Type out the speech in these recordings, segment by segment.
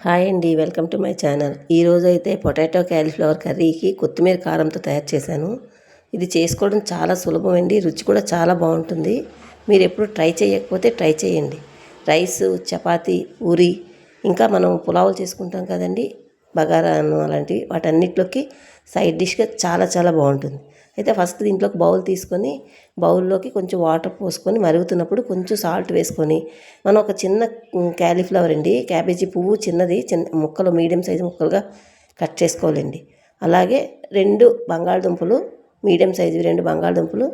Hi అండి, welcome to my channel. ఈరోజైతే potato cauliflower కర్రీకి కొత్తిమీర కారంతో తయారు చేశాను. ఇది చేసుకోవడం చాలా సులభం అండి, రుచి కూడా చాలా బాగుంటుంది. మీరు ఎప్పుడు ట్రై చేయకపోతే ట్రై చేయండి. రైస్, చపాతీ, పూరి, ఇంకా మనం పులావులు చేసుకుంటాం కదండి, బగారా అన్నం అలాంటివి, వాటన్నిటిలోకి సైడ్ డిష్గా చాలా చాలా బాగుంటుంది. అయితే ఫస్ట్ దీంట్లోకి బౌల్ తీసుకొని బౌల్లోకి కొంచెం వాటర్ పోసుకొని మరుగుతున్నప్పుడు కొంచెం సాల్ట్ వేసుకొని మనం ఒక చిన్న క్యాలీఫ్లవర్ అండి, క్యాబేజీ పువ్వు చిన్నది ముక్కలు మీడియం సైజు ముక్కలుగా కట్ చేసుకోవాలండి. అలాగే బంగాళదుంపలు మీడియం సైజు 2 బంగాళదుంపలు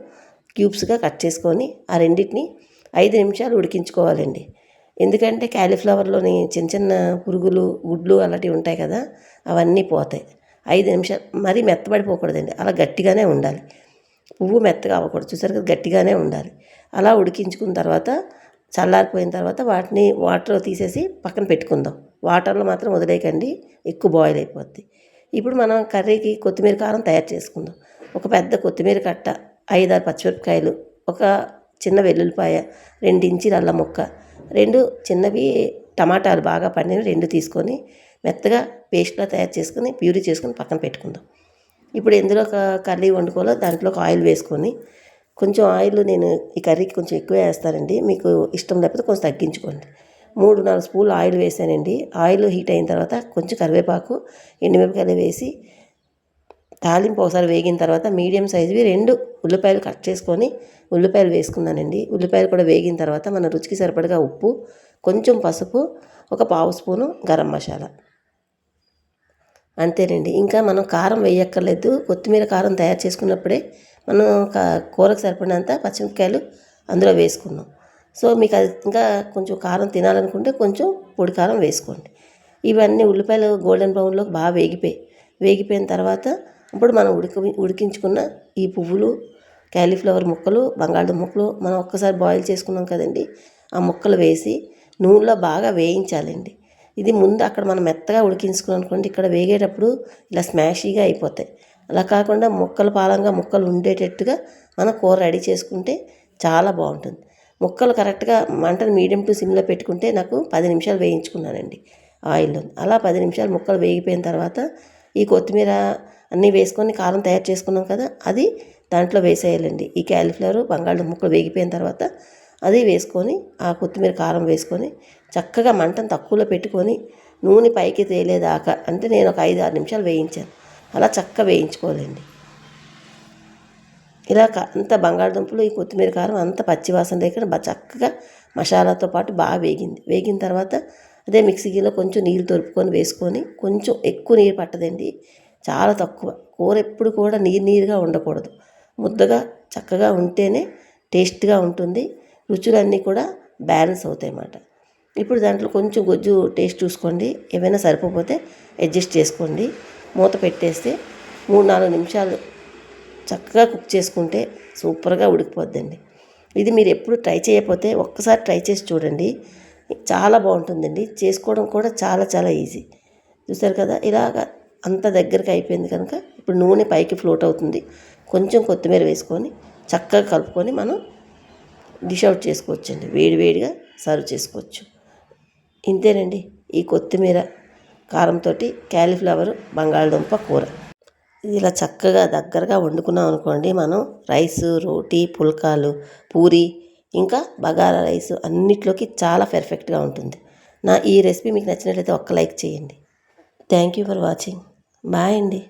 క్యూబ్స్గా కట్ చేసుకొని ఆ రెండింటిని 5 నిమిషాలు ఉడికించుకోవాలండి. ఎందుకంటే క్యాలీఫ్లవర్లోని చిన్న చిన్న పురుగులు, గుడ్లు అలాంటివి ఉంటాయి కదా, అవన్నీ పోతాయి. 5 నిమిషాలు, మరీ మెత్తబడిపోకూడదండి, అలా గట్టిగానే ఉండాలి. పువ్వు మెత్తగా అవ్వకూడదు, చూసారు కదా, గట్టిగానే ఉండాలి. అలా ఉడికించుకున్న తర్వాత చల్లారిపోయిన తర్వాత వాటిని వాటర్ తీసేసి పక్కన పెట్టుకుందాం. వాటర్లో మాత్రం వదిలేయకండి, ఎక్కువ బాయిల్ అయిపోద్ది. ఇప్పుడు మనం కర్రీకి కొత్తిమీర కారం తయారు చేసుకుందాం. ఒక పెద్ద కొత్తిమీర కట్ట, 5-6 పచ్చిమిరపకాయలు, ఒక చిన్న వెల్లుల్లిపాయ, 2 ఇంచీల అల్లం ముక్క, 2 చిన్నవి టమాటాలు బాగా పండిన 2 తీసుకొని మెత్తగా పేస్ట్లా తయారు చేసుకొని ప్యూరీ చేసుకొని పక్కన పెట్టుకుందాం. ఇప్పుడు ఎందులో ఒక కర్రీ వండుకోవాలో దాంట్లోకి ఆయిల్ వేసుకొని, కొంచెం ఆయిల్ నేను ఈ కర్రీకి కొంచెం ఎక్కువ వేస్తానండి, మీకు ఇష్టం లేకపోతే కొంచెం తగ్గించుకోండి. 3-4 స్పూన్లు ఆయిల్ వేసానండి. ఆయిల్ హీట్ అయిన తర్వాత కొంచెం కరివేపాకు, ఎండుమిరపకాయలు వేసి తాలింపు ఒకసారి వేగిన తర్వాత మీడియం సైజువి 2 ఉల్లిపాయలు కట్ చేసుకొని ఉల్లిపాయలు వేసుకున్నానండి. ఉల్లిపాయలు కూడా వేగిన తర్వాత మన రుచికి సరిపడగా ఉప్పు, కొంచెం పసుపు, ఒక పావు స్పూను గరం మసాలా, అంతేనండి. ఇంకా మనం కారం వేయక్కర్లేదు. కొత్తిమీర కారం తయారు చేసుకున్నప్పుడే మనం కూరకు సరిపడినంత పచ్చిమిరపకాయలు అందులో వేసుకున్నాం. సో మీకు అది ఇంకా కొంచెం కారం తినాలనుకుంటే కొంచెం పొడి కారం వేసుకోండి. ఇవన్నీ ఉల్లిపాయలు గోల్డెన్ బ్రౌన్లోకి బాగా వేగిపోయిన తర్వాత ఇప్పుడు మనం ఉడికించుకున్న ఈ పువ్వులు, క్యాలీఫ్లవర్ ముక్కలు, బంగాళదుంప ముక్కలు మనం ఒక్కసారి బాయిల్ చేసుకున్నాం కదండి, ఆ ముక్కలు వేసి నూనెలో బాగా వేయించాలండి. ఇది ముందు అక్కడ మనం మెత్తగా ఉడికించుకున్నాం అనుకోండి, ఇక్కడ వేగేటప్పుడు ఇలా స్మాషీగా అయిపోతాయి. అలా కాకుండా ముక్కలు ఉండేటట్టుగా మనం కూర రెడీ చేసుకుంటే చాలా బాగుంటుంది. ముక్కలు కరెక్ట్గా మంటను మీడియం టు సిమ్లో పెట్టుకుంటే నాకు 10 నిమిషాలు వేయించుకున్నానండి ఆయిల్లో. అలా 10 నిమిషాలు ముక్కలు వేగిపోయిన తర్వాత ఈ కొత్తిమీర అన్నీ వేసుకొని కారం తయారు చేసుకున్నాం కదా, అది దాంట్లో వేసేయాలండి. ఈ క్యాలీఫ్లవర్, బంగాళదుంప ముక్కలు వేగిపోయిన తర్వాత అది వేసుకొని ఆ కొత్తిమీర కారం వేసుకొని చక్కగా మంటను తక్కువలో పెట్టుకొని నూనె పైకి తేలేదాకా, అంటే నేను ఒక 5-6 నిమిషాలు వేయించాను, అలా చక్కగా వేయించుకోవాలండి. ఇలా అంత బంగాళదుంపలు, ఈ కొత్తిమీర కారం అంత పచ్చివాసన లేకుండా చక్కగా మసాలాతో పాటు బాగా వేగిన తర్వాత అదే మిక్సీలో కొంచెం నీళ్ళు తొరుపుకొని వేసుకొని, కొంచెం ఎక్కువ నీరు పట్టదండి, చాలా తక్కువ. కూర ఎప్పుడు కూడా నీరుగా ఉండకూడదు, ముద్దగా చక్కగా ఉంటేనే టేస్ట్గా ఉంటుంది, రుచులన్నీ కూడా బ్యాలెన్స్ అవుతాయి అన్నమాట. ఇప్పుడు దాంట్లో కొంచెం గొజ్జు టేస్ట్ చూసుకోండి, ఏమైనా సరిపోతే అడ్జస్ట్ చేసుకోండి. మూత పెట్టేస్తే 3-4 నిమిషాలు చక్కగా కుక్ చేసుకుంటే సూపర్గా ఉడికిపోద్దండి. ఇది మీరు ఎప్పుడు ట్రై చేయకపోతే ఒక్కసారి ట్రై చేసి చూడండి, చాలా బాగుంటుందండి. చేసుకోవడం కూడా చాలా చాలా ఈజీ. చూసారు కదా, ఇలాగ అంత దగ్గరికి అయిపోయింది కనుక ఇప్పుడు నూనె పైకి ఫ్లోట్ అవుతుంది. కొంచెం కొత్తిమీర వేసుకొని చక్కగా కలుపుకొని మనం డిష్ అవుట్ చేసుకోవచ్చండి, వేడివేడిగా సర్వ్ చేసుకోవచ్చు. ఇంతేనండి, ఈ కొత్తిమీర కారంతో క్యాలీఫ్లవర్ బంగాళదుంప కూర. ఇలా చక్కగా దగ్గరగా వండుకున్నాం అనుకోండి, మనం రైస్, రోటీ, పుల్కాలు, పూరి, ఇంకా బగారా రైస్ అన్నిట్లోకి చాలా పర్ఫెక్ట్గా ఉంటుంది. ఈ రెసిపీ మీకు నచ్చినట్లయితే ఒక్క లైక్ చేయండి. Thank you for watching. Bye అండి.